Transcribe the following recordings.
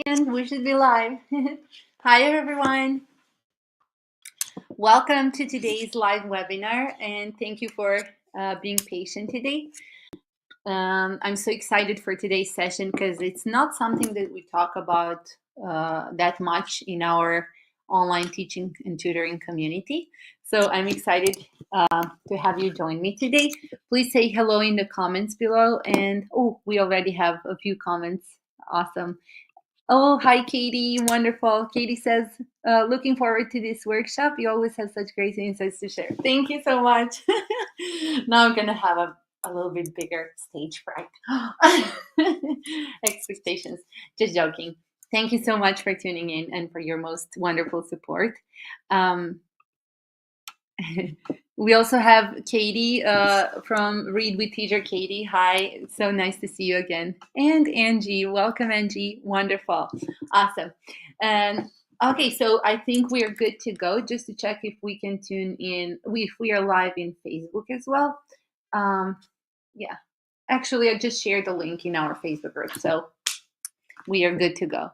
And we should be live. Hi, everyone. Welcome to today's live webinar, and thank you for being patient today. I'm so excited for today's session because it's not something that we talk about that much in our online teaching and tutoring community. So I'm excited to have you join me today. Please say hello in the comments below. And oh, we already have a few comments. Awesome. Oh, hi, Katie. Wonderful. Katie says, looking forward to this workshop. You always have such great insights to share. Thank you so much. Now I'm going to have a little bit bigger stage fright. Expectations. Just joking. Thank you so much for tuning in and for your most wonderful support. We also have Katie from Read with Teacher Katie. Hi, so nice to see you again. And Angie, welcome Angie. Wonderful, awesome. And okay, so I think we are good to go. Just to check if we can tune in, if we are live in Facebook as well. Yeah, actually, I just shared the link in our Facebook group, so we are good to go.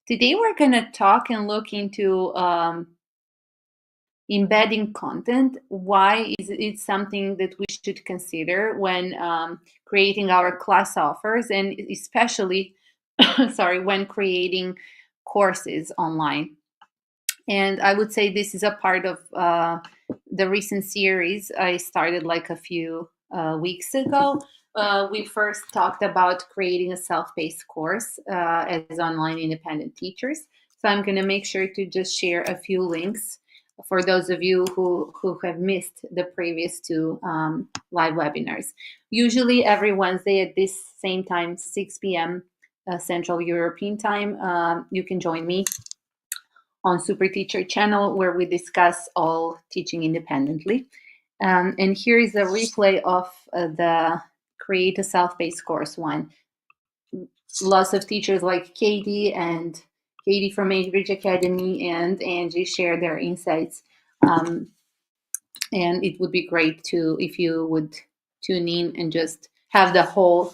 Today we're gonna talk and look into embedding content. Why is it something that we should consider when creating our class offers, and especially sorry, when creating courses online? And I would say this is a part of the recent series I started like a few weeks ago. We first talked about creating a self-paced course as online independent teachers. So I'm going to make sure to just share a few links for those of you who have missed the previous two live webinars. Usually every Wednesday at this same time, 6 p.m. Central European time, you can join me on Super Teacher channel, where we discuss all teaching independently. And here is a replay of the Create a Self-Paced Course one. Lots of teachers like Katie from Age Academy and Angie share their insights. And it would be great if you would tune in and just have the whole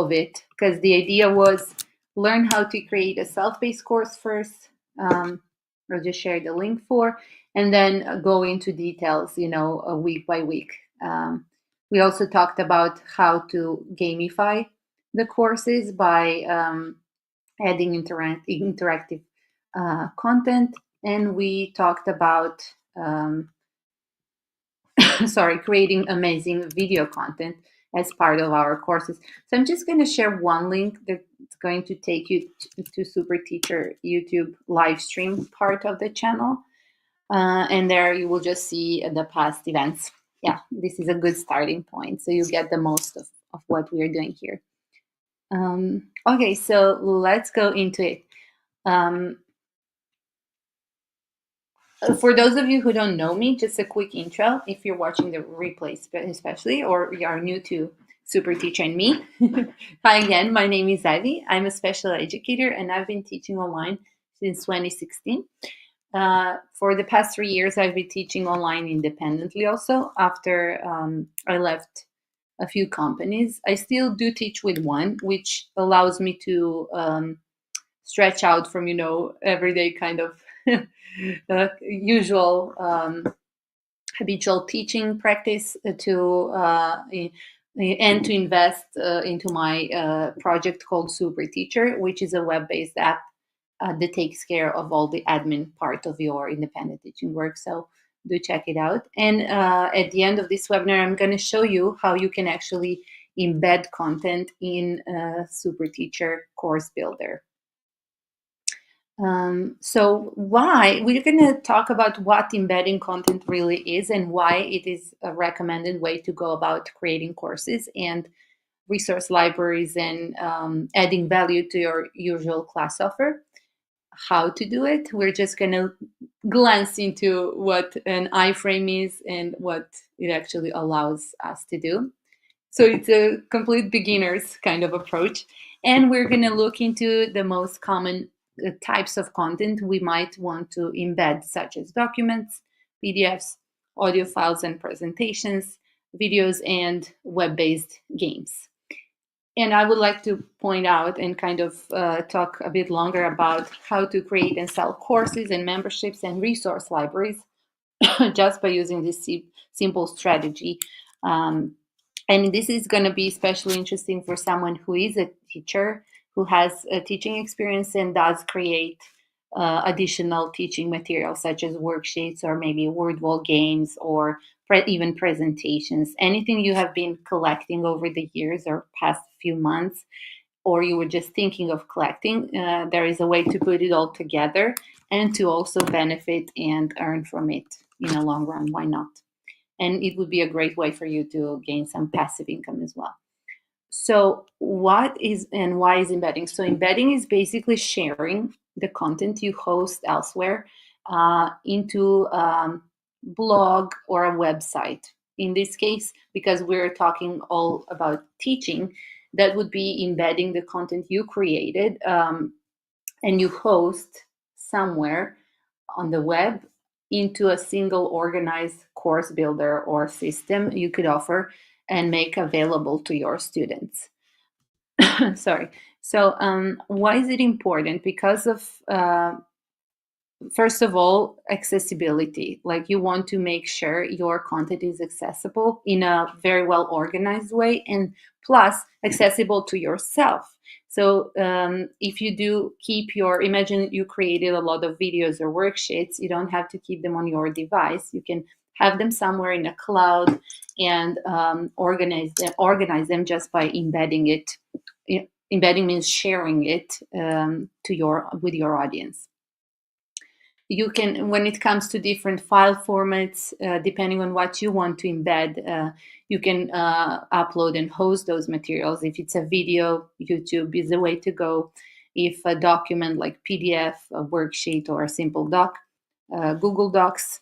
of it, because the idea was learn how to create a self-paced course first. I'll just share the link for, and then go into details, week by week. We also talked about how to gamify the courses by adding interactive content, and we talked about creating amazing video content as part of our courses. So I'm just going to share one link that's going to take you to Super Teacher YouTube live stream part of the channel. And there you will just see the past events. Yeah, this is a good starting point, so you get the most of what we are doing here. Okay, so let's go into it. For those of you who don't know me, just a quick intro, if you're watching the replay especially, or you are new to Super Teacher and me. Hi again, my name is Ivy. I'm a special educator and I've been teaching online since 2016. For the past 3 years, I've been teaching online independently also. After I left a few companies, I still do teach with one, which allows me to stretch out from, everyday kind of usual habitual teaching practice and to invest into my project called Super Teacher, which is a web-based app that takes care of all the admin part of your independent teaching work. So do check it out. And at the end of this webinar, I'm going to show you how you can actually embed content in Super Teacher Course Builder. So we're going to talk about what embedding content really is and why it is a recommended way to go about creating courses and resource libraries and adding value to your usual class offer. How to do it, we're just going to glance into what an iframe is and what it actually allows us to do. So it's a complete beginner's kind of approach. And we're going to look into the most common types of content we might want to embed, such as documents, PDFs, audio files and presentations, videos, and web-based games. And I would like to point out and kind of talk a bit longer about how to create and sell courses and memberships and resource libraries just by using this simple strategy. Um, and this is going to be especially interesting for someone who is a teacher, who has a teaching experience and does create additional teaching materials such as worksheets or maybe word wall games or even presentations. Anything you have been collecting over the years or past few months, or you were just thinking of collecting, there is a way to put it all together and to also benefit and earn from it in the long run. Why not? And it would be a great way for you to gain some passive income as well. So, what is and why is embedding? So, embedding is basically sharing the content you host elsewhere into blog or a website. In this case, because we're talking all about teaching, that would be embedding the content you created and you host somewhere on the web into a single organized course builder or system you could offer and make available to your students. Sorry. So, why is it important? Because of first of all, accessibility. Like you want to make sure your content is accessible in a very well organized way, and plus accessible to yourself. So if you do keep imagine you created a lot of videos or worksheets, you don't have to keep them on your device. You can have them somewhere in a cloud and organize them just by embedding it. Embedding means sharing it with your audience. You can, when it comes to different file formats, depending on what you want to embed, you can upload and host those materials. If it's a video, YouTube is the way to go. If a document like PDF, a worksheet, or a simple doc, Google Docs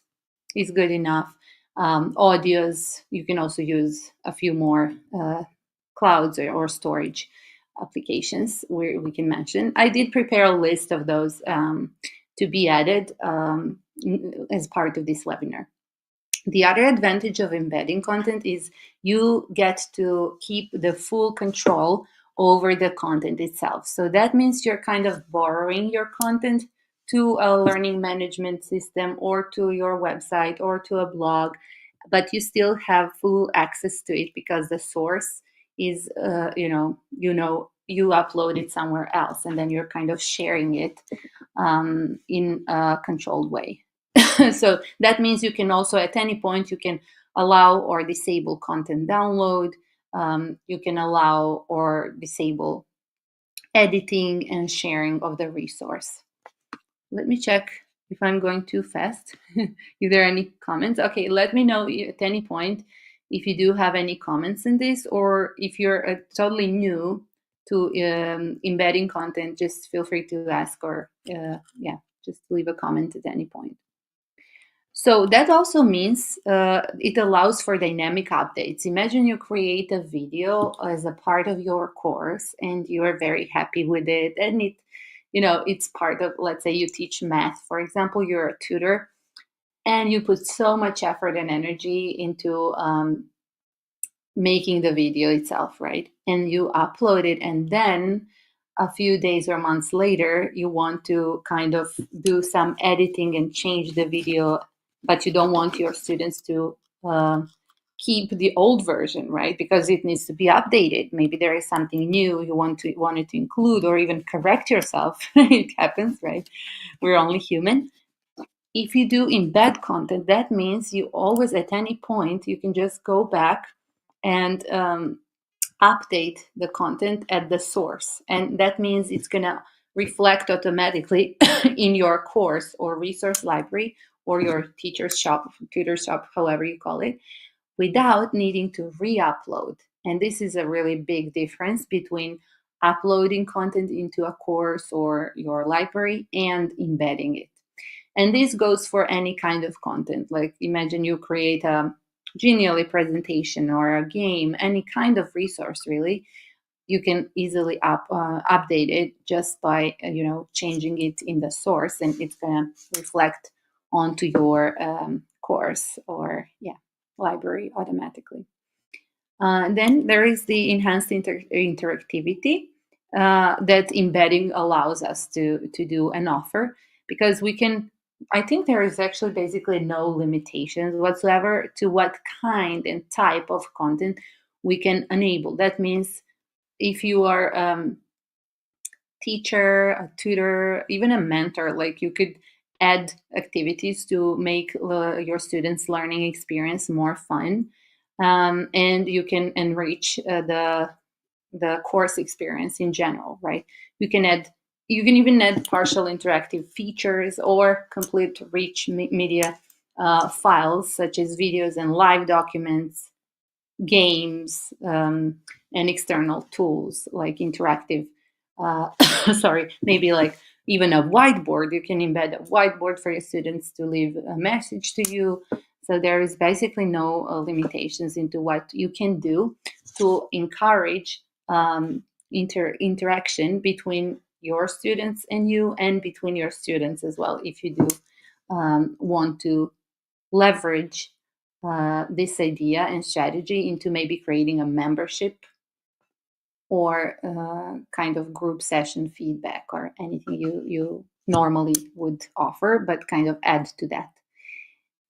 is good enough. Audios, you can also use a few more clouds or storage applications where we can mention. I did prepare a list of those to be added as part of this webinar. The other advantage of embedding content is you get to keep the full control over the content itself. So that means you're kind of borrowing your content to a learning management system or to your website or to a blog, but you still have full access to it because the source is, you upload it somewhere else and then you're kind of sharing it in a controlled way. So that means you can also, at any point, you can allow or disable content download. You can allow or disable editing and sharing of the resource. Let me check if I'm going too fast. If there are any comments. Okay, let me know at any point if you do have any comments in this, or if you're totally new to embedding content, just feel free to ask or just leave a comment at any point. So that also means it allows for dynamic updates. Imagine you create a video as a part of your course and you are very happy with it, and it's part of, let's say you teach math, for example, you're a tutor and you put so much effort and energy into making the video itself, right? And you upload it, and then a few days or months later, you want to kind of do some editing and change the video, but you don't want your students to keep the old version, right? Because it needs to be updated. Maybe there is something new you wanted to include, or even correct yourself. It happens, right? We're only human. If you do embed content, that means you always, at any point, you can just go back and update the content at the source. And that means it's going to reflect automatically in your course or resource library or your tutor shop, however you call it, without needing to re-upload. And this is a really big difference between uploading content into a course or your library and embedding it. And this goes for any kind of content. Like imagine you create a Genially presentation or a game, any kind of resource really. You can easily update it just by changing it in the source, and it's going to reflect onto your course or library automatically. Then there is the enhanced interactivity that embedding allows us to do and offer, because we can. I think there is actually basically no limitations whatsoever to what kind and type of content we can enable. That means if you are teacher, a tutor, even a mentor, like you could add activities to make your students' learning experience more fun, and you can enrich the course experience in general, right? You can add. You can even add partial interactive features or complete rich media files such as videos and live documents, games, and external tools like interactive sorry, maybe like even a whiteboard. You can embed a whiteboard for your students to leave a message to you. So there is basically no limitations into what you can do to encourage interaction between your students and you, and between your students as well, if you do want to leverage this idea and strategy into maybe creating a membership or kind of group session feedback or anything you normally would offer, but kind of add to that.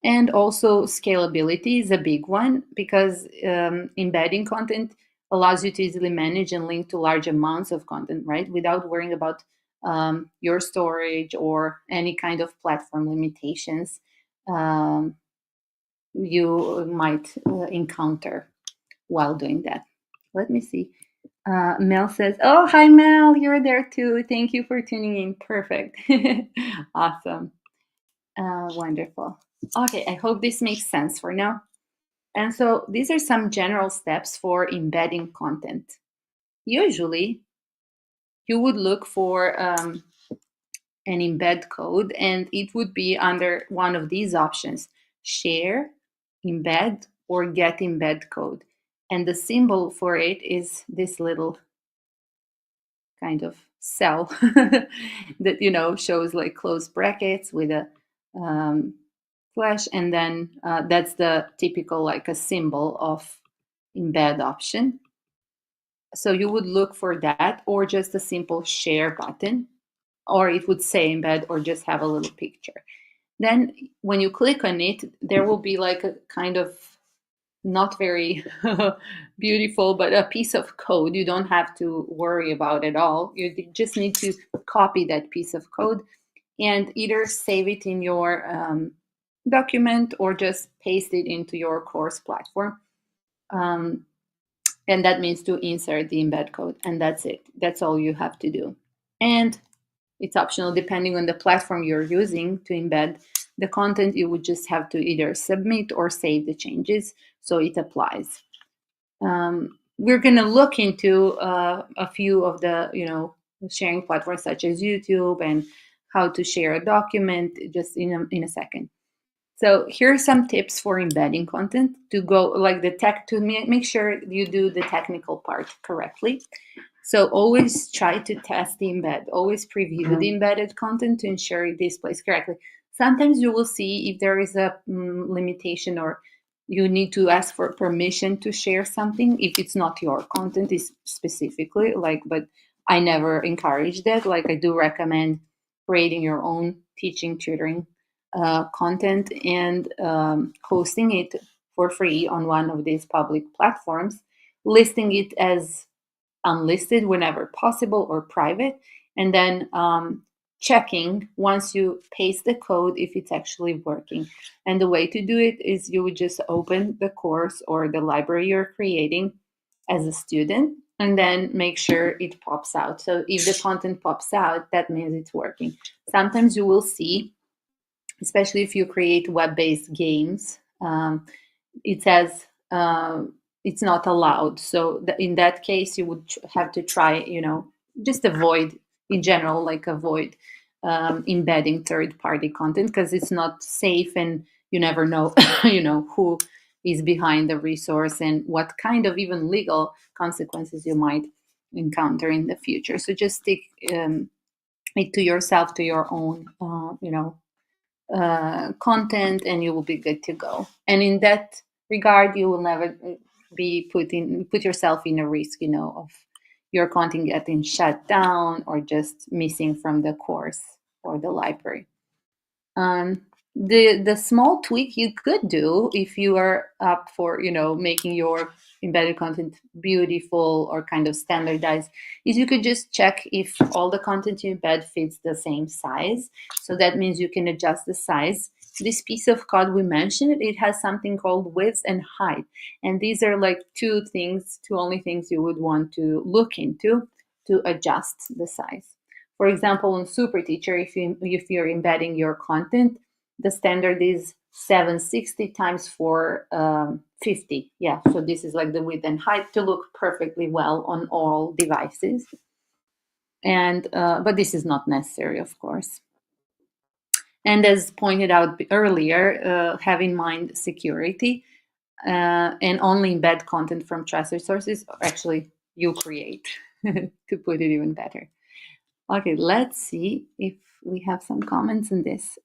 And also, scalability is a big one, because embedding content allows you to easily manage and link to large amounts of content, right? Without worrying about your storage or any kind of platform limitations um, you might encounter while doing that. Let me see. Mel says, "Oh, hi, Mel. You're there too. Thank you for tuning in. Perfect. Awesome. Wonderful. Okay, I hope this makes sense for now. And so these are some general steps for embedding content. Usually, you would look for an embed code, and it would be under one of these options: share, embed, or get embed code. And the symbol for it is this little kind of cell that shows like closed brackets with a um, slash, and then that's the typical like a symbol of embed option. So you would look for that, or just a simple share button, or it would say embed or just have a little picture. Then when you click on it, there will be like a kind of not very beautiful, but a piece of code you don't have to worry about at all. You just need to copy that piece of code and either save it in your document or just paste it into your course platform. Um, and that means to insert the embed code, and that's it. That's all you have to do. And it's optional depending on the platform you're using to embed the content. You would just have to either submit or save the changes so it applies. We're going to look into a few of the sharing platforms such as YouTube and how to share a document just in a second. So here are some tips for embedding content to go like the tech to make sure you do the technical part correctly. So always try to test the embed, always preview the embedded content to ensure it displays correctly. Sometimes you will see if there is a limitation, or you need to ask for permission to share something if it's not your content is specifically like, but I never encourage that. Like I do recommend creating your own teaching, tutoring content and hosting it for free on one of these public platforms, listing it as unlisted whenever possible or private, and then checking once you paste the code if it's actually working. And the way to do it is you would just open the course or the library you're creating as a student and then make sure it pops out. So if the content pops out, that means it's working. Sometimes you will see, especially if you create web-based games, it says it's not allowed. So in that case, you would have to try, just avoid in general, like avoid embedding third-party content because it's not safe, and you never know, who is behind the resource and what kind of even legal consequences you might encounter in the future. So just stick it to yourself, to your own, content, and you will be good to go. And in that regard, you will never put yourself in a risk, of your content getting shut down or just missing from the course or the library. um, the small tweak you could do if you are up for making your embedded content beautiful or kind of standardized is you could just check if all the content you embed fits the same size. So that means you can adjust the size. This piece of code we mentioned, it has something called width and height, and these are like two only things you would want to look into to adjust the size. For example, on Super Teacher, if you're embedding your content, the standard is 760 times 450. Yeah, so this is like the width and height to look perfectly well on all devices. And but this is not necessary, of course. And as pointed out earlier, have in mind security and only embed content from trusted sources. Actually, you create to put it even better. Okay, let's see if we have some comments on this.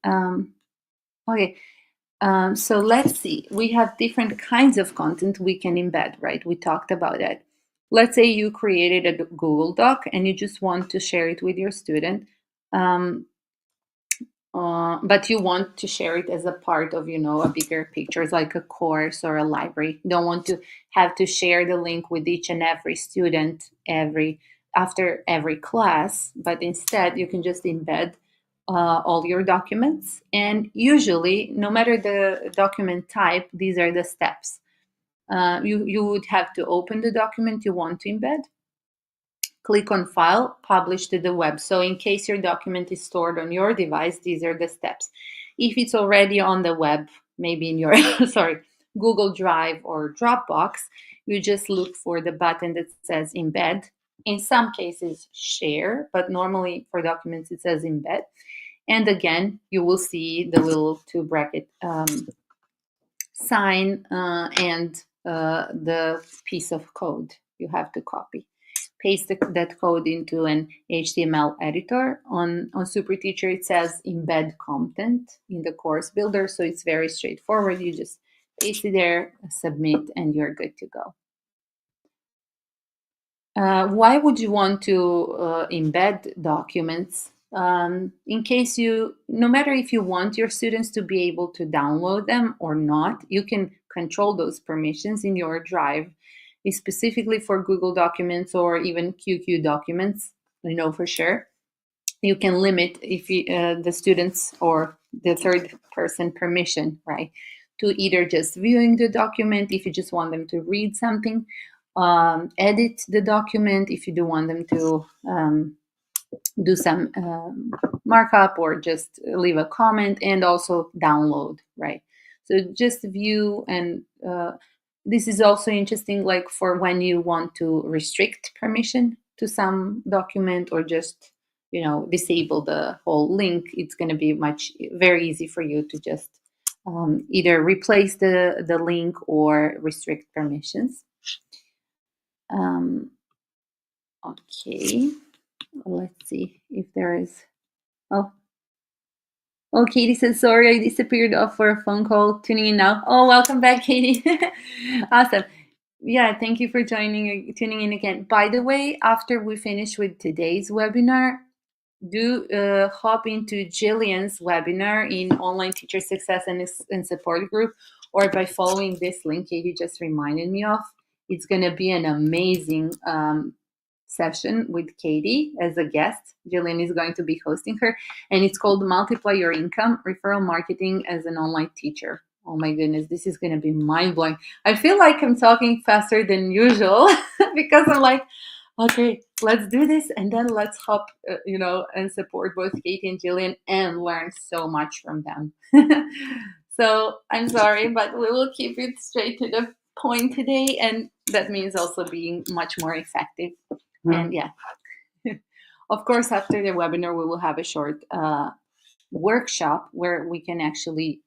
Okay, so let's see. We have different kinds of content we can embed, right? We talked about that. Let's say you created a Google Doc and you just want to share it with your student. But you want to share it as a part of a bigger picture, like a course or a library. You don't want to have to share the link with each and every student after every class, but instead you can just embed all your documents. And usually, no matter the document type, these are the steps. You would have to open the document you want to embed, click on File, Publish to the web. So in case your document is stored on your device, these are the steps. If it's already on the web, maybe in your Google Drive or Dropbox, you just look for the button that says Embed. In some cases, Share, but normally for documents it says Embed. And again, you will see the little two bracket sign and the piece of code you have to copy. Paste that code into an HTML editor. On Super Teacher, it says embed content in the course builder, so it's very straightforward. You just paste it there, submit, and you're good to go. Why would you want to embed documents? In case no matter if you want your students to be able to download them or not, you can control those permissions in your Drive, specifically for Google Documents or even QQ documents. For sure. You can limit the students or the third person permission, right? To either just viewing the document if you just want them to read something, edit the document if you do want them to do some markup or just leave a comment, and also download, right? So just view, and this is also interesting, like for when you want to restrict permission to some document or just disable the whole link. It's going to be very easy for you to just either replace the link or restrict permissions. Okay, let's see if there is. Oh, Katie says, sorry, I disappeared off for a phone call. Tuning in now. Oh, welcome back, Katie. Awesome. Yeah, thank you for tuning in again. By the way, after we finish with today's webinar, do hop into Jillian's webinar in Online Teacher Success and Support Group, or by following this link Katie just reminded me of. It's going to be an amazing session with Katie as a guest. Jillian is going to be hosting her, and it's called Multiply Your Income, Referral Marketing as an Online Teacher. Oh my goodness, this is going to be mind-blowing. I feel like I'm talking faster than usual because I'm like, okay, let's do this, and then let's hop, and support both Katie and Jillian and learn so much from them. So I'm sorry, but we will keep it straight to the point today, and that means also being much more effective. And yeah, of course, after the webinar, we will have a short workshop where we can actually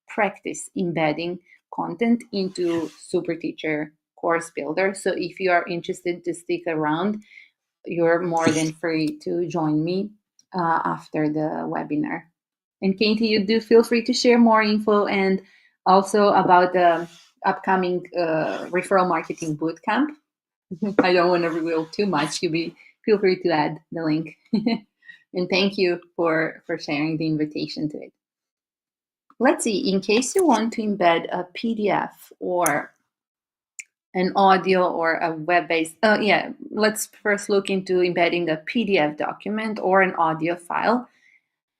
practice embedding content into Super Teacher Course Builder. So if you are interested to stick around, you're more than free to join me after the webinar. And Katie, you do feel free to share more info and also about the upcoming referral marketing bootcamp. I don't want to reveal too much. Feel free to add the link. And thank you for sharing the invitation to it. Let's see, in case you want to embed a PDF or an audio or a web-based, let's first look into embedding a PDF document or an audio file.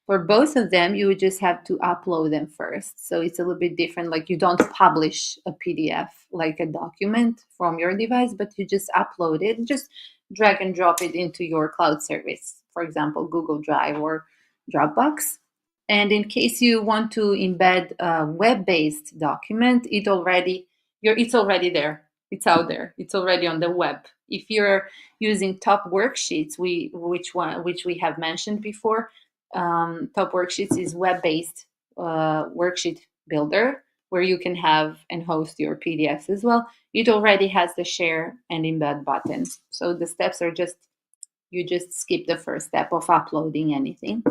For both of them, you would just have to upload them first. So it's a little bit different. Like, you don't publish a PDF like a document from your device, but you just upload it, just drag and drop it into your cloud service, for example, Google Drive or Dropbox. And in case you want to embed a web-based document, it's already there. It's out there. It's already on the web. If you're using Top Worksheets, which we have mentioned before, Top Worksheets is web-based worksheet builder where you can have and host your PDFs as well. It already has the share and embed buttons. So the steps are you just skip the first step of uploading anything.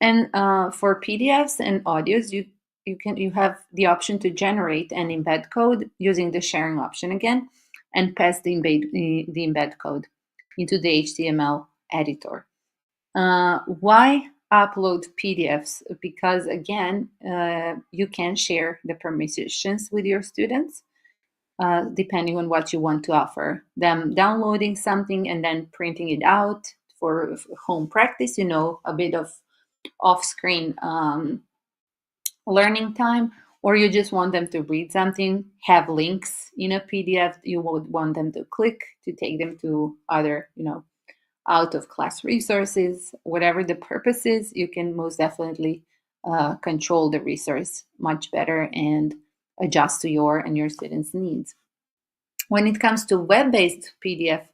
And for PDFs and audios, you have the option to generate an embed code using the sharing option again, and pass the embed code into the HTML editor. Why upload PDFs? Because again, you can share the permissions with your students, depending on what you want to offer them. Downloading something and then printing it out for home practice, a bit of off-screen learning time, or you just want them to read something, have links in a PDF you would want them to click to take them to other, out of class resources. Whatever the purpose is, you can most definitely control the resource much better and adjust to your and your students' needs. When it comes to web-based PDF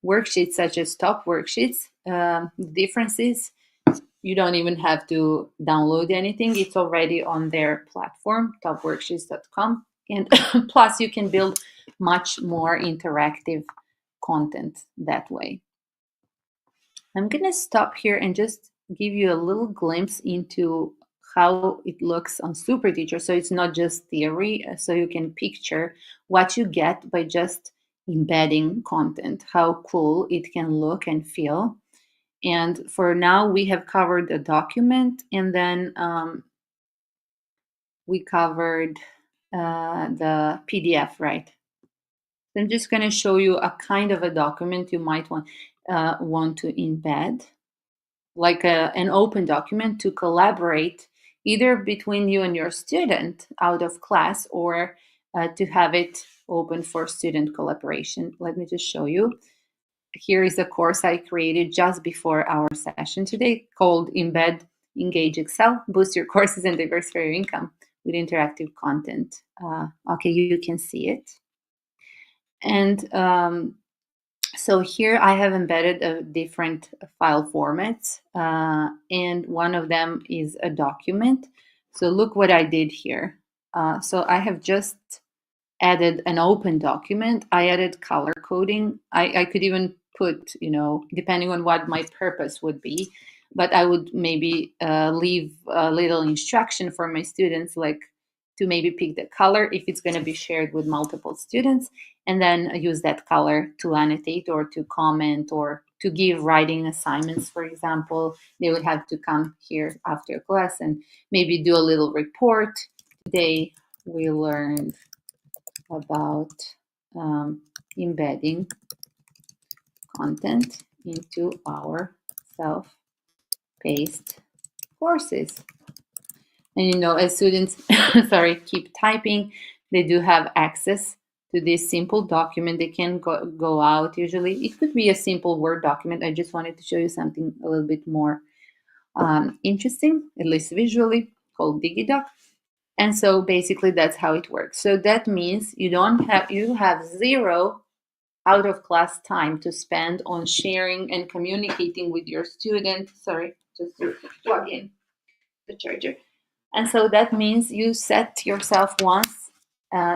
worksheets such as Top Worksheets, the difference is you don't even have to download anything. It's already on their platform, topworksheets.com. And plus, you can build much more interactive content that way. I'm going to stop here and just give you a little glimpse into how it looks on SuperTeacher. So it's not just theory, so you can picture what you get by just embedding content, how cool it can look and feel. And for now, we have covered a document, and then we covered the PDF, right? So I'm just going to show you a kind of a document you might want to embed, like an open document to collaborate either between you and your student out of class, or to have it open for student collaboration. Let me just show you. Here is a course I created just before our session today called Embed, Engage, Excel, Boost Your Courses and Diversify Your Income with Interactive Content. Okay, you can see it. And so here I have embedded different file formats, and one of them is a document. So look what I did here. So I have just added an open document. I added color coding. I could even put, depending on what my purpose would be, but I would maybe leave a little instruction for my students, like to maybe pick the color if it's going to be shared with multiple students, and then use that color to annotate or to comment or to give writing assignments, for example. They would have to come here after class and maybe do a little report. Today we learned about embedding content into our self-paced courses. And as students keep typing, they do have access to this simple document. They can go out. Usually it could be a simple Word document. I just wanted to show you something a little bit more interesting, at least visually, called DigiDoc. And so basically that's how it works. So that means you have zero out of class time to spend on sharing and communicating with your student. Sorry, just to plug in the charger. And so that means you set yourself once,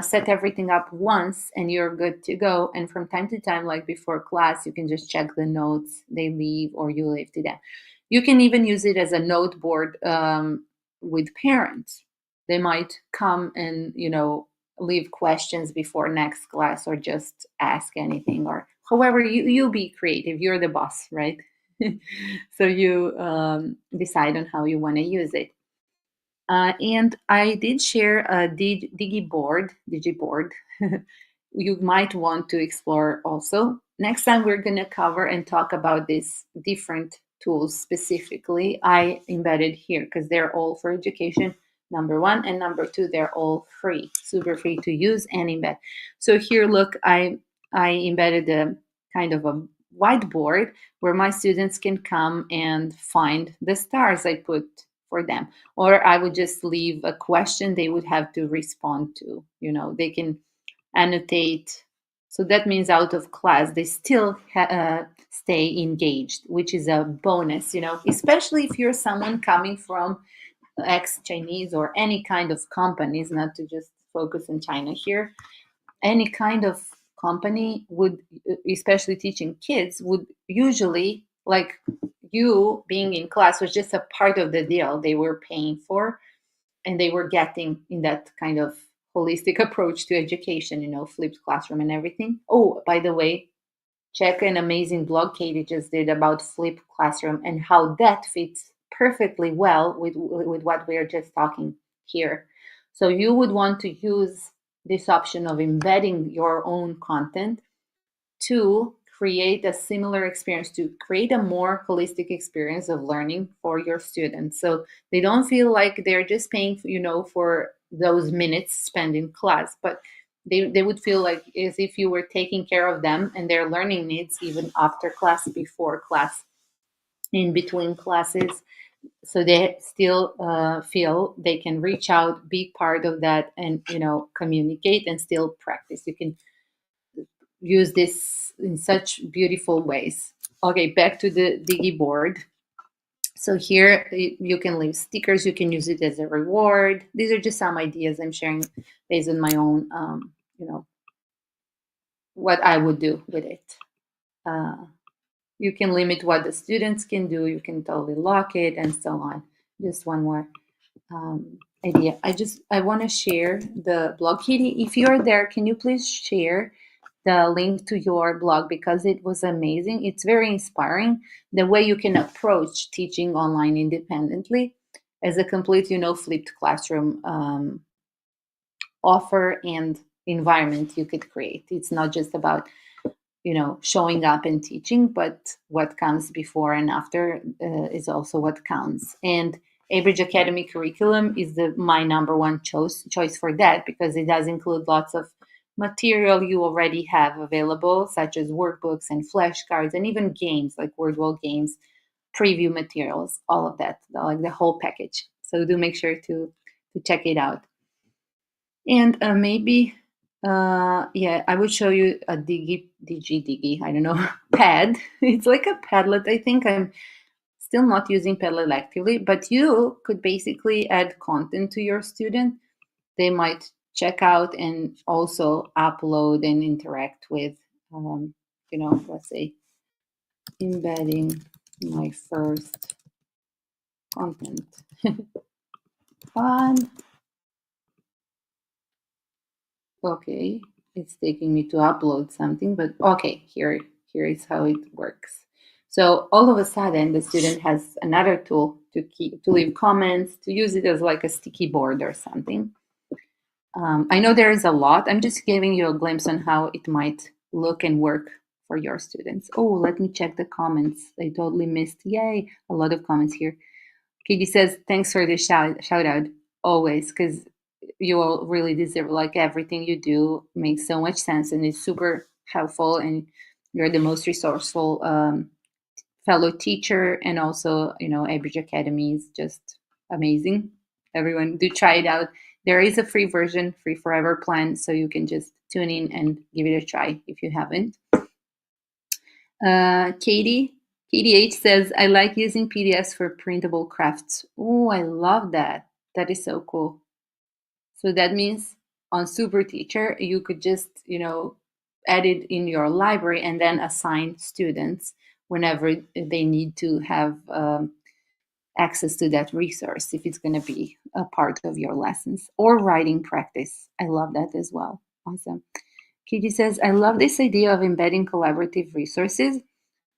set everything up once, and you're good to go. And from time to time, like before class, you can just check the notes they leave or you leave to them. You can even use it as a note board with parents. They might come and, leave questions before next class, or just ask anything, or however you be creative. You're the boss, right? So you decide on how you want to use it. And I did share a Digiboard. You might want to explore also. Next time, we're going to cover and talk about these different tools specifically. I embedded here because they're all for education, number one. And number two, they're all free, super free to use and embed. So here, look, I embedded a kind of a whiteboard where my students can come and find the stars I put for them, or I would just leave a question they would have to respond to. They can annotate. So that means out of class, they still stay engaged, which is a bonus, especially if you're someone coming from ex-Chinese or any kind of companies, not to just focus on China here. Any kind of company would, especially teaching kids, would usually like you being in class was just a part of the deal they were paying for, and they were getting in that kind of holistic approach to education, flipped classroom and everything. Oh, by the way, check an amazing blog Katie just did about flipped classroom and how that fits perfectly well with what we are just talking here. So you would want to use this option of embedding your own content to create a similar experience, to create a more holistic experience of learning for your students, so they don't feel like they're just paying for those minutes spent in class, but they would feel like as if you were taking care of them and their learning needs, even after class, before class, in between classes, so they still feel they can reach out, be part of that, and communicate and still practice. You can use this in such beautiful ways. Okay, back to the Digi board. So here you can leave stickers. You can use it as a reward. These are just some ideas I'm sharing based on my own, what I would do with it. Uh, you can limit what the students can do. You can totally lock it and so on. Just one more idea. I want to share the blog. Katie, if you're there, can you please share the link to your blog, because it was amazing. It's very inspiring the way you can approach teaching online independently as a complete, flipped classroom offer and environment you could create. It's not just about showing up and teaching, but what comes before and after is also what counts. And Abridge Academy curriculum is my number one choice for that, because it does include lots of material you already have available, such as workbooks and flashcards, and even games like word games, preview materials, all of that, like the whole package. So do make sure to check it out. And maybe, yeah, I would show you a digi, I don't know, pad. It's like a Padlet. I think I'm still not using Padlet actively, but you could basically add content to your student. They might check out and also upload and interact with, let's say, embedding my first content. Fun. Okay, it's taking me to upload something, but okay, here is how it works. So all of a sudden, the student has another tool to leave comments, to use it as like a sticky board or something. I know there is a lot. I'm just giving you a glimpse on how it might look and work for your students. Oh, let me check the comments. I totally missed. Yay, a lot of comments here. Katie says, thanks for the shout out, always, because you all really deserve, like, everything you do makes so much sense and is super helpful, and you're the most resourceful fellow teacher, and also, Average Academy is just amazing. Everyone do try it out. There is a free version, free forever plan, so you can just tune in and give it a try if you haven't. Katie H says, I like using PDFs for printable crafts. Oh, I love that. That is so cool. So that means on Super Teacher, you could just, add it in your library and then assign students whenever they need to have access to that resource if it's going to be a part of your lessons, or writing practice. I love that as well. Awesome. Katie says, I love this idea of embedding collaborative resources.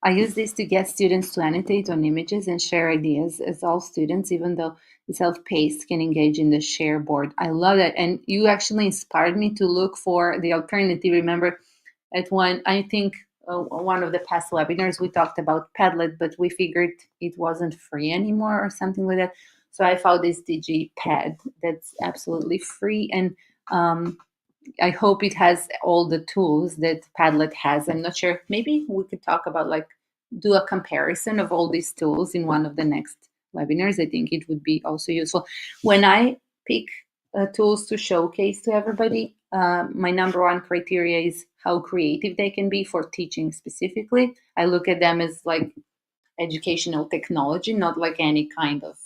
I use this to get students to annotate on images and share ideas, as all students, even though it's self-paced, can engage in the share board. I love that. And you actually inspired me to look for the alternative. Remember, at one, I think one of the past webinars, we talked about Padlet, but we figured it wasn't free anymore or something like that. So I found this DigiPad that's absolutely free. And I hope it has all the tools that Padlet has. I'm not sure. Maybe we could talk about, like, do a comparison of all these tools in one of the next webinars. I think it would be also useful. When I pick tools to showcase to everybody, my number one criteria is how creative they can be for teaching specifically. I look at them as like educational technology, not like any kind of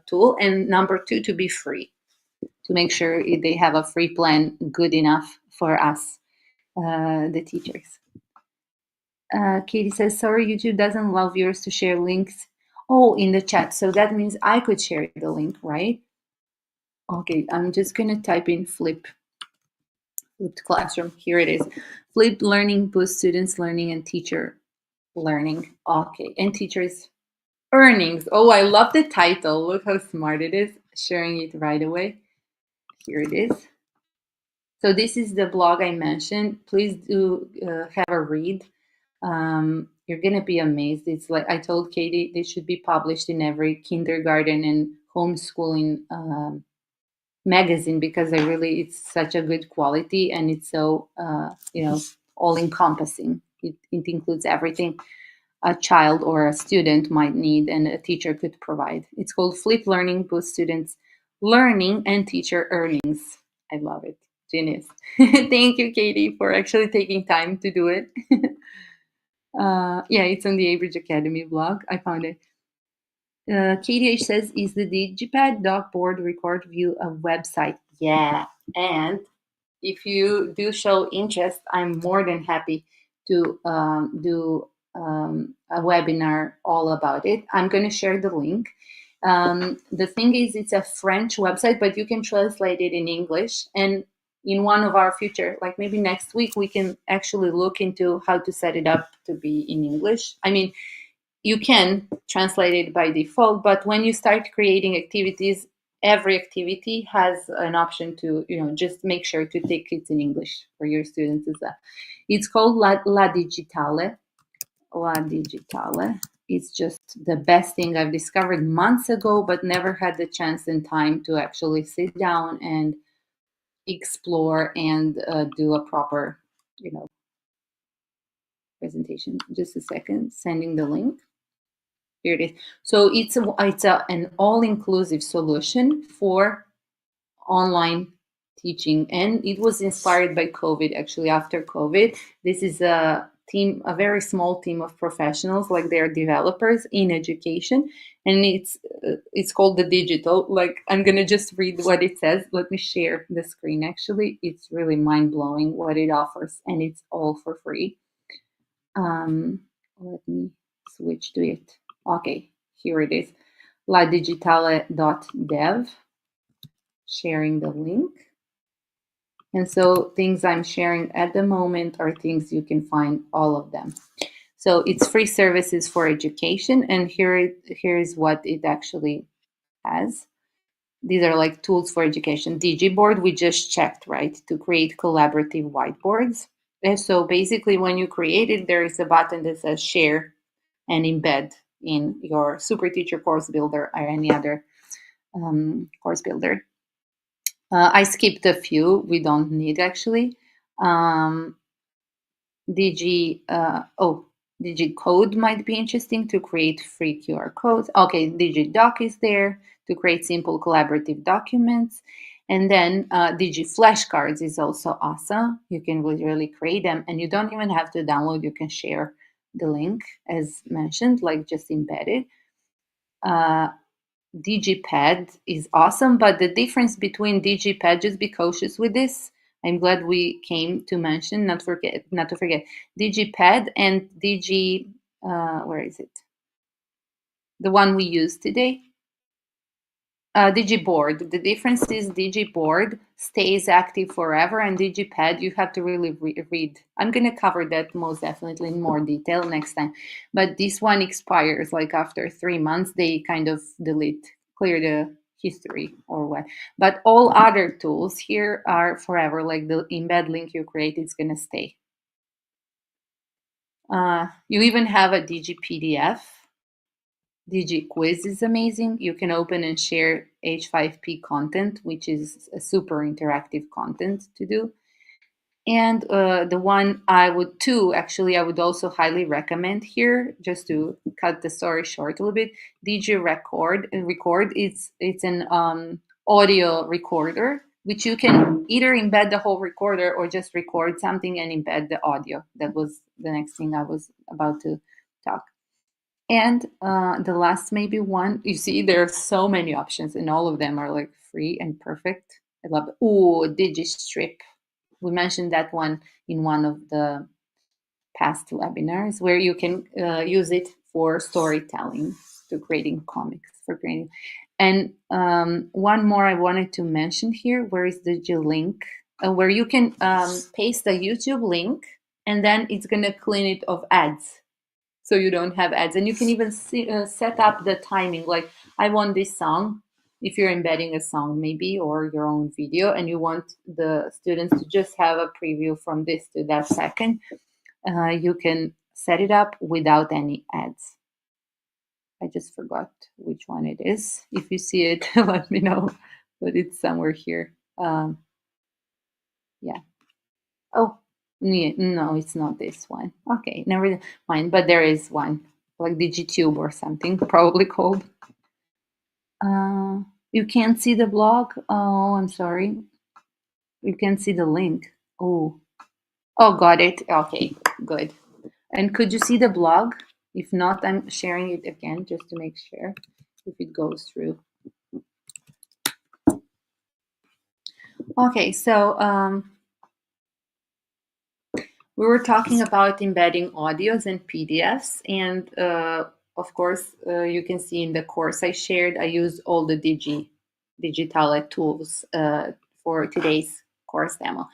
tool. And number two, to be free, to make sure they have a free plan good enough for us, the teachers. Katie says, sorry, YouTube doesn't allow viewers to share links. Oh, in the chat. So that means I could share the link, right? Okay, I'm just going to type in flipped classroom. Here it is. Flipped learning boosts students' learning and teacher learning. Okay, and teachers' earnings. Oh, I love the title. Look how smart it is. Sharing it right away. Here it is. So this is the blog I mentioned. Please do have a read. You're going to be amazed. It's like I told Katie, they should be published in every kindergarten and homeschooling magazine, because it's such a good quality, and it's so, all encompassing. It includes everything a child or a student might need and a teacher could provide. It's called Flip Learning, Boost Students' Learning and Teacher Earnings. I love it. Genius. Thank you, Katie, for actually taking time to do it. Yeah, it's on the Average Academy blog. I found it. KDH says, is the Digipad doc board record view a website? Yeah. And if you do show interest, I'm more than happy to do a webinar all about it. I'm going to share the link. The thing is, it's a French website, but you can translate it in English. And in one of our future, like maybe next week, we can actually look into how to set it up to be in English. I mean, you can translate it by default, but when you start creating activities, every activity has an option to, just make sure to take it in English for your students as well. It's called La Digitale. La Digitale. It's just the best thing I've discovered months ago, but never had the chance and time to actually sit down and explore and do a proper, presentation. Just a second, sending the link. Here it is. So it's an all-inclusive solution for online teaching, and it was inspired by COVID. Actually, after COVID, this is a very small team of professionals, like they're developers in education, and it's called the Digital. Like, I'm gonna just read what it says. Let me share the screen. Actually, it's really mind-blowing what it offers, and it's all for free. Let me switch to it. Okay, here it is. ladigitale.dev. Sharing the link. And so things I'm sharing at the moment are things you can find all of them. So it's free services for education. And here's what it actually has. These are like tools for education. Digiboard, we just checked, right? To create collaborative whiteboards. And so basically when you create it, there is a button that says share and embed in your Super Teacher Course Builder or any other course builder. I skipped a few we don't need actually. Digicode might be interesting to create free QR codes. Okay, DigiDoc is there to create simple collaborative documents. And then DigiFlashcards is also awesome. You can literally create them and you don't even have to download. You can share the link as mentioned, like just embed it. Digipad is awesome, but the difference between Digipad, just be cautious with this. I'm glad we came to mention, not to forget, Digipad and where is it? the one we use today. Digiboard. The difference is Digiboard stays active forever, and Digipad you have to really read. I'm gonna cover that most definitely in more detail next time. But this one expires like after 3 months. They kind of clear the history or what. But all other tools here are forever. Like the embed link you create, it's gonna stay. You even have a DigiPDF. DigiQuiz is amazing. You can open and share H5P content, which is a super interactive content to do. And the one I would, two actually, I would also highly recommend here, just to cut the story short a little bit. Digi Record. Record. It's an audio recorder, which you can either embed the whole recorder or just record something and embed the audio. That was the next thing I was about to talk. And the last maybe one, you see, there are so many options, and all of them are like free and perfect. I love it. Ooh, DigiStrip. We mentioned that one in one of the past webinars, where you can use it for storytelling, to creating comics, for creating. And one more I wanted to mention here, where is the link, where you can paste a YouTube link, and then it's gonna clean it of ads, so you don't have ads. And you can even set up the timing, like I want this song, if you're embedding a song maybe, or your own video, and you want the students to just have a preview from this to that second, you can set it up without any ads. I just forgot which one it is. If you see it, let me know, but it's somewhere here. Yeah. Oh, no, it's not this one. Okay, never mind. But there is one, like DigiTube or something, probably called. You can't see the blog. Oh, I'm sorry. You can see the link. Oh, got it. Okay, good. And could you see the blog? If not, I'm sharing it again just to make sure if it goes through. Okay, so we were talking about embedding audios and PDFs, and of course, you can see in the course I shared, I used all the digital tools for today's course demo.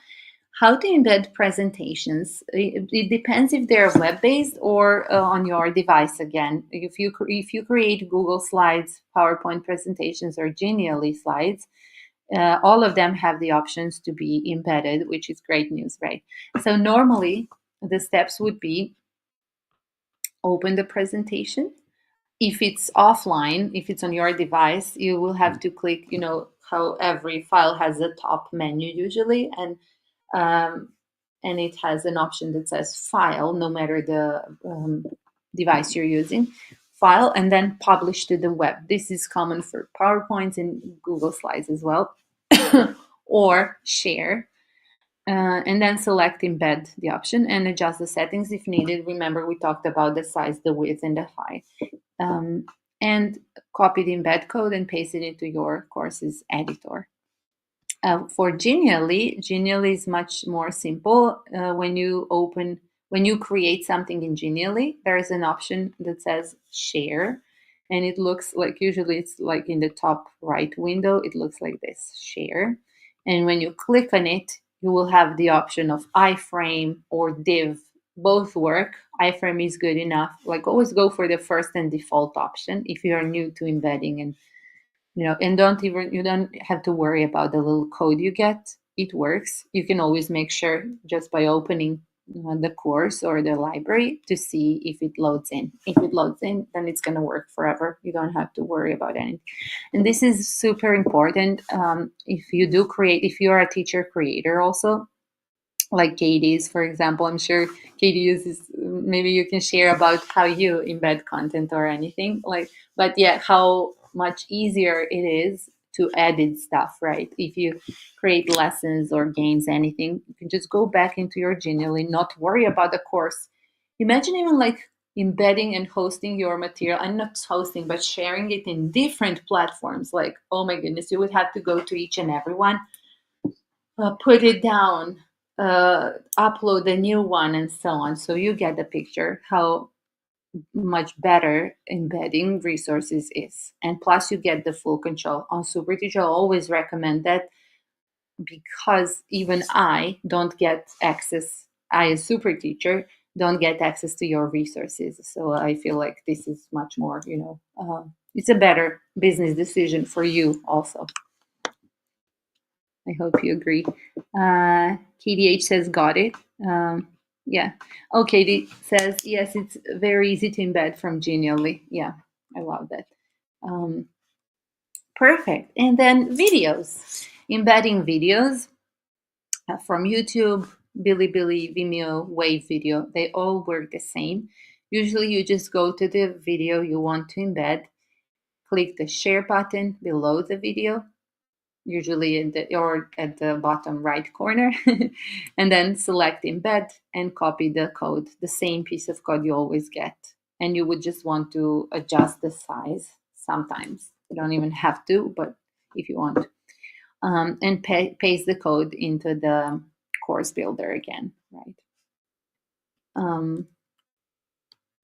How to embed presentations? It depends if they're web-based or on your device. Again, if you create Google Slides, PowerPoint presentations, or Genially slides, all of them have the options to be embedded, which is great news, right? So normally the steps would be: open the presentation. If it's offline, if it's on your device, you will have to click, how every file has a top menu usually, um, and it has an option that says file, no matter the device you're using, file, and then publish to the web. This is common for PowerPoints and Google Slides as well. Or share, and then select embed the option and adjust the settings if needed. Remember, we talked about the size, the width, and the height. And copy the embed code and paste it into your course's editor. For Genially is much more simple. When you create something in Genially, there is an option that says share, and it looks like, usually it's like in the top right window, it looks like this, share. And when you click on it, you will have the option of iframe or div. Both work. Iframe is good enough. Like, always go for the first and default option if you are new to embedding, and and you don't have to worry about the little code you get. It works. You can always make sure just by opening the course or the library to see if it loads in. If it loads in, then it's going to work forever. You don't have to worry about anything. And this is super important. If you are a teacher creator also, like Katie's, for example. I'm sure Katie uses, maybe you can share about how you embed content or anything, like, but yeah, how much easier it is to edit stuff, right? If you create lessons or games, anything, you can just go back into your Genially, not worry about the course. Imagine even like embedding and hosting your material, and not hosting, but sharing it in different platforms. Like, oh my goodness, you would have to go to each and every one, put it down, upload a new one, and so on. So you get the picture how much better embedding resources is. And plus, you get the full control. On Super Teacher, I always recommend that because even I don't get access, I, as Super Teacher, don't get access to your resources. So I feel like this is much more, it's a better business decision for you also. I hope you agree. KDH says, got it. Yeah. Oh, Katie says, yes, it's very easy to embed from Genially. Yeah, I love that. Perfect. And then videos. Embedding videos from YouTube, Bilibili, Vimeo, Wave Video. They all work the same. Usually you just go to the video you want to embed, click the share button below the video, usually in the or at the bottom right corner, and then select embed and copy the code, the same piece of code you always get. And you would just want to adjust the size sometimes. You don't even have to, but if you want. And paste the code into the course builder again, right?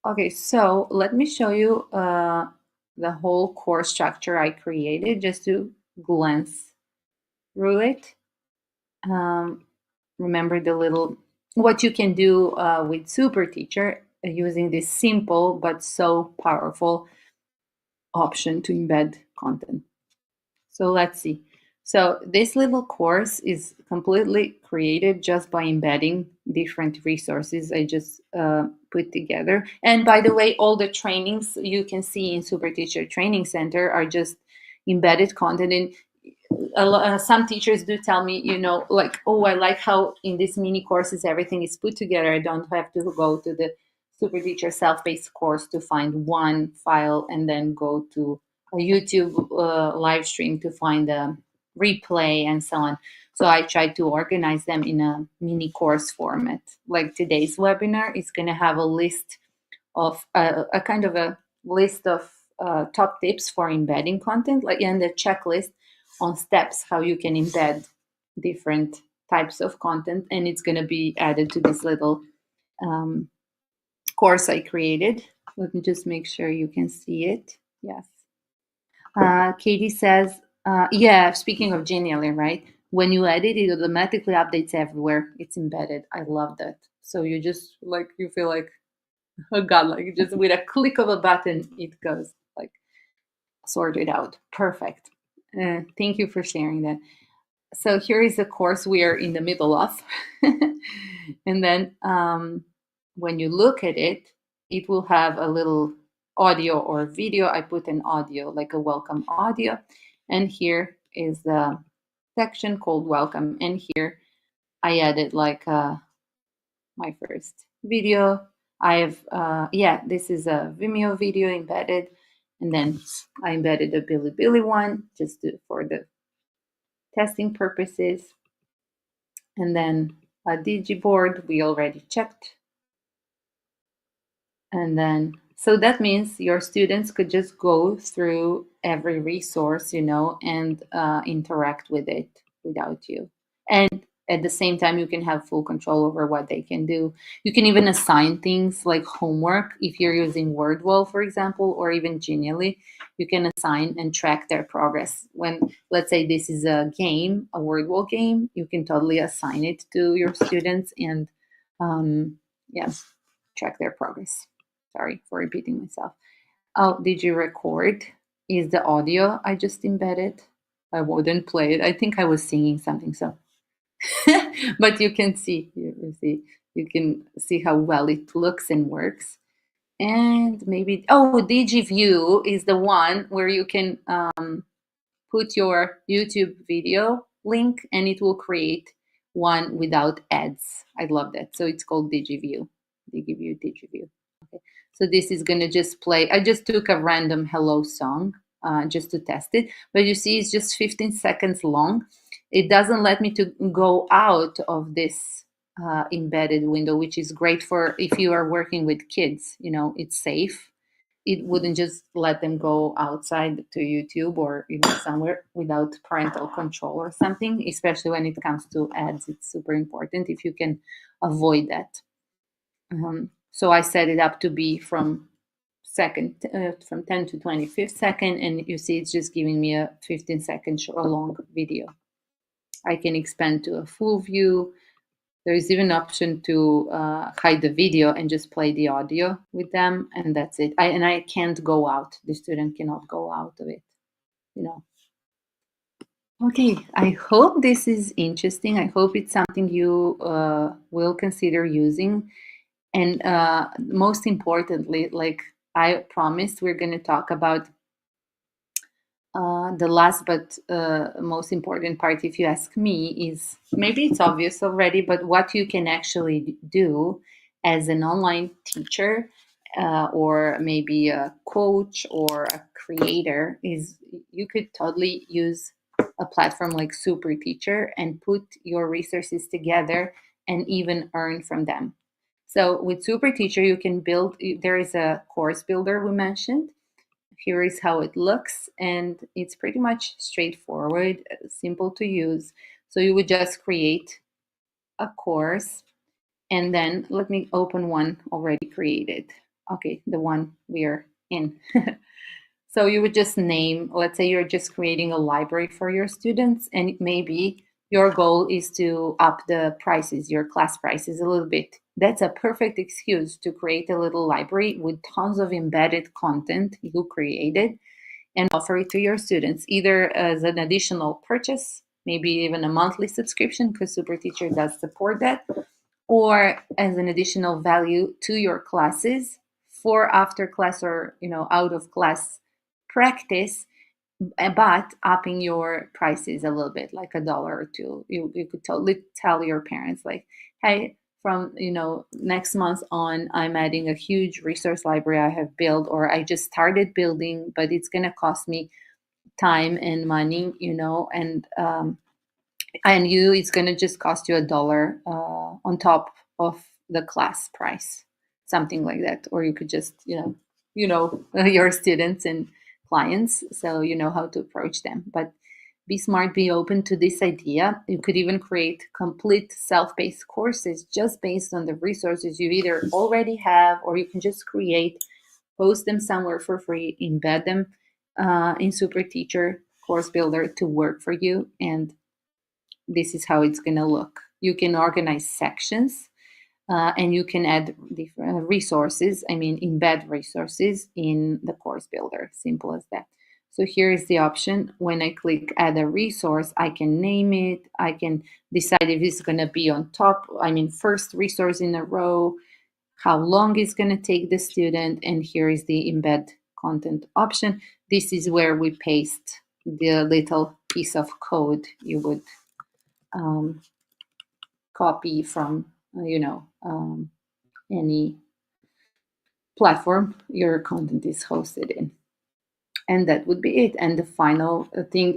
Okay, so let me show you the whole course structure I created just to glance through it. Remember what you can do with Super Teacher using this simple but so powerful option to embed content. So let's see. So this little course is completely created just by embedding different resources I just put together. And by the way, all the trainings you can see in Super Teacher Training Center are just embedded content. And some teachers do tell me, like, oh, I like how in these mini courses everything is put together. I don't have to go to the Super Teacher self-paced course to find one file and then go to a YouTube live stream to find a replay and so on. So I tried to organize them in a mini course format. Like today's webinar is going to have a list of a kind of a list of top tips for embedding content, like and the checklist on steps how you can embed different types of content, and it's going to be added to this little course I created. Let me just make sure you can see it. Yes. Katie says, yeah, speaking of Genially, right? When you edit, it automatically updates everywhere. It's embedded. I love that. So you just you feel like, oh God, like just with a click of a button, it goes like sorted out. Perfect. Thank you for sharing that. So here is the course we are in the middle of. And then when you look at it, it will have a little audio or video. I put an audio, like a welcome audio. And here is the section called welcome. And here I added my first video. I have, this is a Vimeo video embedded. And then I embedded a Bilibili one just for the testing purposes. And then a Digiboard we already checked. And then, so that means your students could just go through every resource, and interact with it without you. And at the same time, you can have full control over what they can do. You can even assign things like homework. If you're using Wordwall, for example, or even Genially, you can assign and track their progress. When, let's say this is a game, a Wordwall game, you can totally assign it to your students and, track their progress. Sorry for repeating myself. Oh, did you record? Is the audio I just embedded? I wouldn't play it. I think I was singing something, so. But you can see, you can see how well it looks and works. And maybe, DigiView is the one where you can put your YouTube video link and it will create one without ads. I love that. So it's called DigiView. DigiView. Okay. So this is going to just play. I just took a random hello song just to test it. But you see, it's just 15 seconds long. It doesn't let me to go out of this embedded window, which is great for if you are working with kids. It's safe. It wouldn't just let them go outside to YouTube or somewhere without parental control or something, especially when it comes to ads. It's super important if you can avoid that. So I set it up to be from second, from 10 to 25th second, and you see it's just giving me a 15-second long video. I can expand to a full view. There is even an option to hide the video and just play the audio with them, and that's it. I can't go out. The student cannot go out of it, you know. Okay, I hope this is interesting. I hope it's something you will consider using. And most importantly, like I promised, we're going to talk about the last but most important part, if you ask me, is maybe it's obvious already, but what you can actually do as an online teacher or maybe a coach or a creator is you could totally use a platform like Super Teacher and put your resources together and even earn from them. So with Super Teacher, you can build, there is a course builder we mentioned. Here is how it looks, and it's pretty much straightforward, simple to use. So you would just create a course, and then let me open one already created. Okay, the one we're in. So you would just name, let's say you're just creating a library for your students, and maybe your goal is to up the prices, your class prices a little bit. That's a perfect excuse to create a little library with tons of embedded content you created and offer it to your students, either as an additional purchase, maybe even a monthly subscription, because Super Teacher does support that, or as an additional value to your classes for after class or out of class practice, but upping your prices a little bit, like $1 or $2. You could totally tell your parents, like, hey, from next month on, I'm adding a huge resource library I have built, or I just started building, but it's gonna cost me time and money, and it's gonna just cost you $1 on top of the class price, something like that. Or you could just your students and clients, so you know how to approach them. But be smart, be open to this idea. You could even create complete self-paced courses just based on the resources you either already have, or you can just create, post them somewhere for free, embed them in Super Teacher Course Builder to work for you, and this is how it's going to look. You can organize sections and you can add different resources, embed resources in the course builder. Simple as that. So here is the option. When I click add a resource, I can name it. I can decide if it's going to be on top, first resource in a row, how long it's going to take the student, and here is the embed content option. This is where we paste the little piece of code you would copy from any platform your content is hosted in, and that would be it. And the final thing,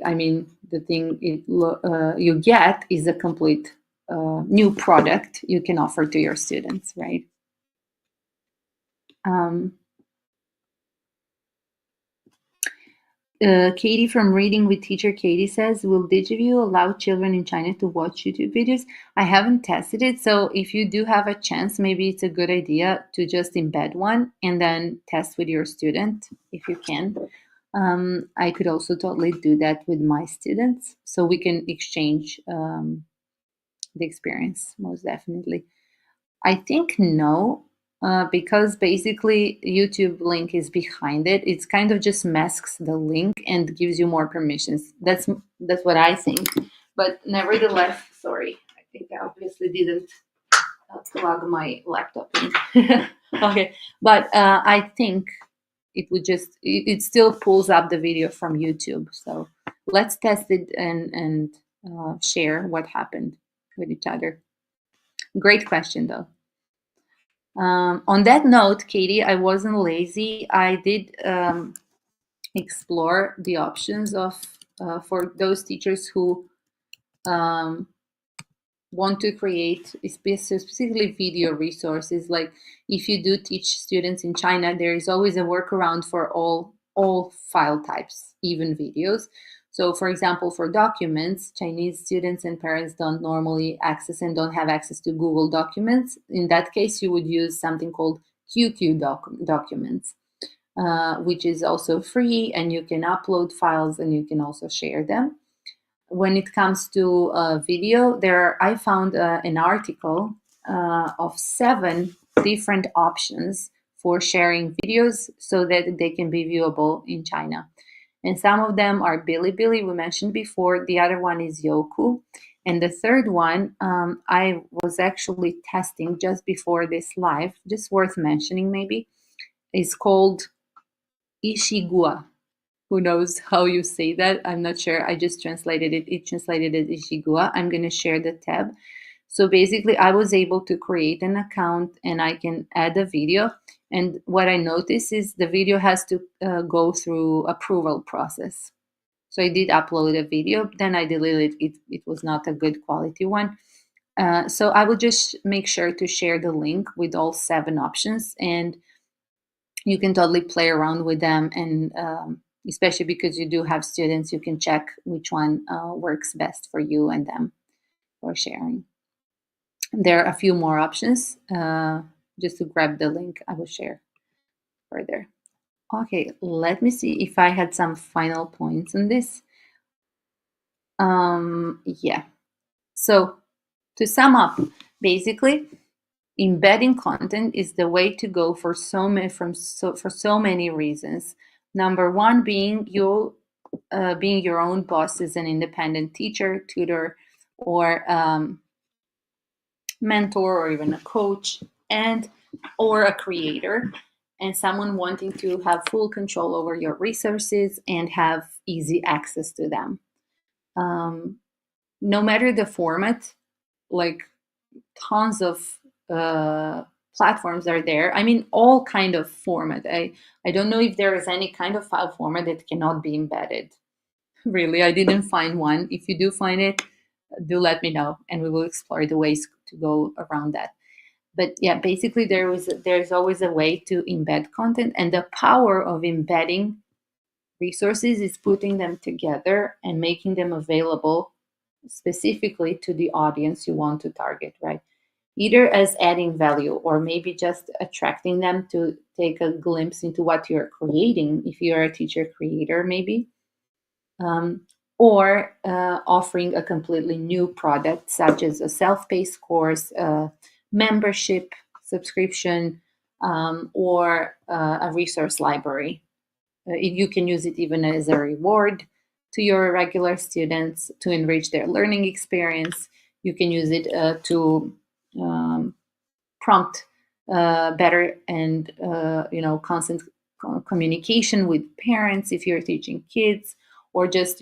the thing you get is a complete new product you can offer to your students, right? Katie from Reading with Teacher Katie says, will DigiView allow children in China to watch YouTube videos? I haven't tested it, so if you do have a chance, maybe it's a good idea to just embed one and then test with your student if you can. I could also totally do that with my students, so we can exchange the experience, most definitely. I think no, because basically YouTube link is behind it. It's kind of just masks the link and gives you more permissions. That's what I think. But nevertheless, sorry, I think I obviously didn't plug my laptop in. Okay, but I think it would just it still pulls up the video from YouTube. So let's test it and share what happened with each other. Great question, though. On that note, Katie, I wasn't lazy. I did explore the options of for those teachers who want to create specifically video resources. Like if you do teach students in China, there is always a workaround for all file types, even videos. So for example, for documents, Chinese students and parents don't normally access and don't have access to Google Documents. In that case, you would use something called QQ documents. which is also free, and you can upload files and you can also share them. When it comes to video, I found an article of 7 different options for sharing videos so that they can be viewable in China. And some of them are Bilibili, we mentioned before. The other one is Yoku. And the third one, I was actually testing just before this live, just worth mentioning maybe, is called Ishigua. Who knows how you say that? I'm not sure. I just translated it. It translated as Ishigua. I'm going to share the tab. So basically, I was able to create an account and I can add a video. And what I noticed is the video has to go through approval process. So I did upload a video, then I deleted it. It was not a good quality one. So I will just make sure to share the link with all 7 options, and you can totally play around with them. And especially because you do have students, you can check which one works best for you and them for sharing. There are a few more options. Just to grab the link, I will share further. Okay, let me see if I had some final points on this. Yeah. So to sum up, basically, embedding content is the way to go for so many reasons. Number one being you being your own boss as an independent teacher, tutor, or mentor, or even a coach, and or a creator, and someone wanting to have full control over your resources and have easy access to them. No matter the format, like tons of platforms are there. I mean, all kind of format. I don't know if there is any kind of file format that cannot be embedded. Really, I didn't find one. If you do find it, do let me know, and we will explore the ways to go around that. But yeah, basically, there's always a way to embed content, and the power of embedding resources is putting them together and making them available specifically to the audience you want to target, right? Either as adding value or maybe just attracting them to take a glimpse into what you're creating, if you're a teacher creator, maybe, um, or offering a completely new product, such as a self paced course, membership, subscription, or a resource library. You can use it even as a reward to your regular students to enrich their learning experience. You can use it to prompt better and constant communication with parents if you're teaching kids, or just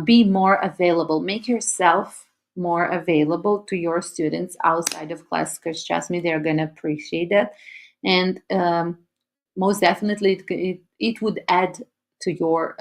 be more available. Make yourself more available to your students outside of class, because trust me, they're going to appreciate that. And most definitely it would add to your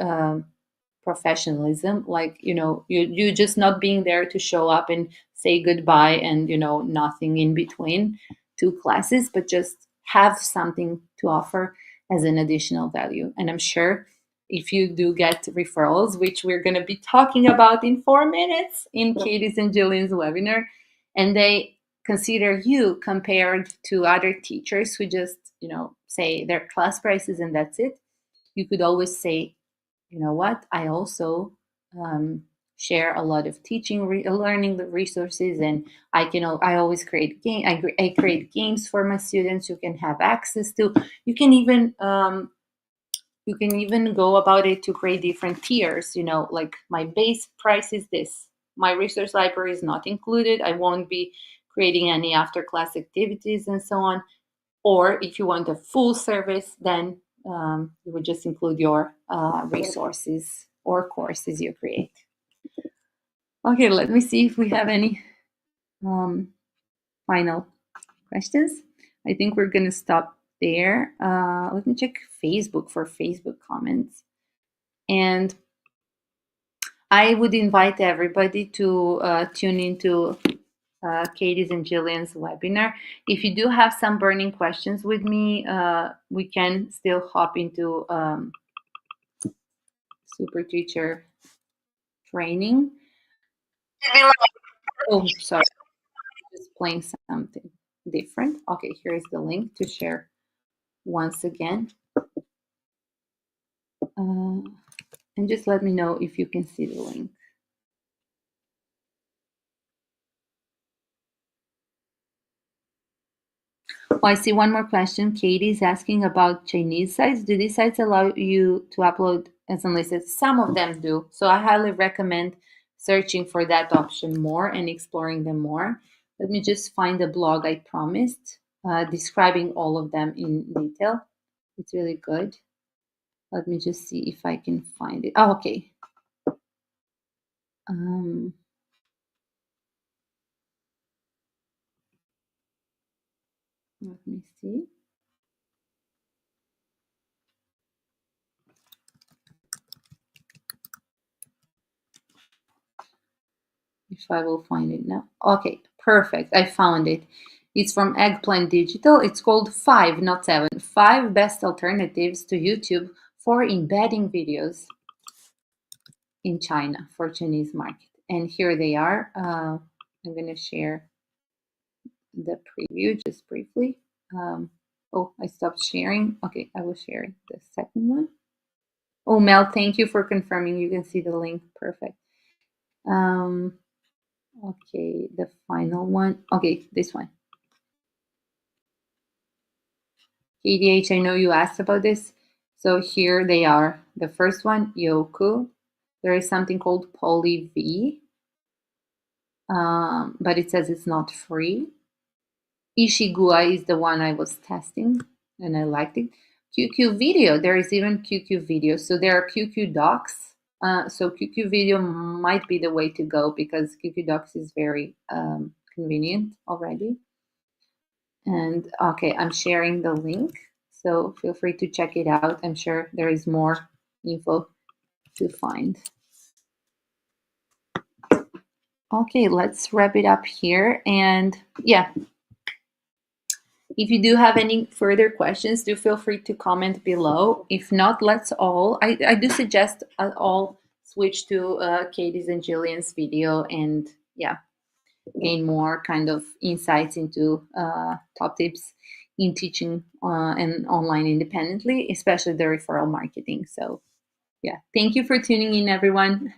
professionalism, like you just not being there to show up and say goodbye and nothing in between 2 classes, but just have something to offer as an additional value. And I'm sure if you do get referrals, which we're going to be talking about in 4 minutes in Katie's and Jillian's webinar, and they consider you compared to other teachers who just say their class prices and that's it, you could always say, you know what, I also share a lot of teaching learning resources, and I always create I create games for my students who can have access to. You can even go about it to create different tiers, like my base price is this, my resource library is not included, I won't be creating any after class activities and so on. Or if you want a full service, then you would just include your resources or courses you create. Okay, let me see if we have any final questions. I think we're going to stop there. Let me check Facebook for Facebook comments. And I would invite everybody to tune into Katie's and Jillian's webinar. If you do have some burning questions with me, we can still hop into super teacher training. Oh, sorry, just playing something different. Okay, here's the link to share once again. And just let me know if you can see the link. Oh, I see one more question. Katie is asking about Chinese sites. Do these sites allow you to upload as unlisted? Some of them do. So I highly recommend searching for that option more and exploring them more. Let me just find the blog I promised, describing all of them in detail. It's really good. Let me just see if I can find it. Oh, okay. Um, Let me see if I will find it now. Okay, perfect. I found it. It's from Eggplant Digital. It's called Five, not Seven. Five best alternatives to YouTube for embedding videos in China for Chinese market. And here they are. I'm going to share the preview just briefly. Oh, I stopped sharing. Okay, I will share the second one. Oh, Mel, thank you for confirming. You can see the link. Perfect. Okay, the final one. Okay, this one. KDH, I know you asked about this. So here they are. The first one, Yoku. There is something called PolyV, but it says it's not free. Ishigua is the one I was testing, and I liked it. QQ Video, there is even QQ Video. So there are QQ Docs. So QQ Video might be the way to go because QQ Docs is very convenient already. And okay, I'm sharing the link. So feel free to check it out. I'm sure there is more info to find. Okay, let's wrap it up here. And yeah, if you do have any further questions, do feel free to comment below. If not, I do suggest all switch to Katie's and Jillian's video and yeah, gain more kind of insights into top tips in teaching and online independently, especially the referral marketing. So yeah, thank you for tuning in, everyone.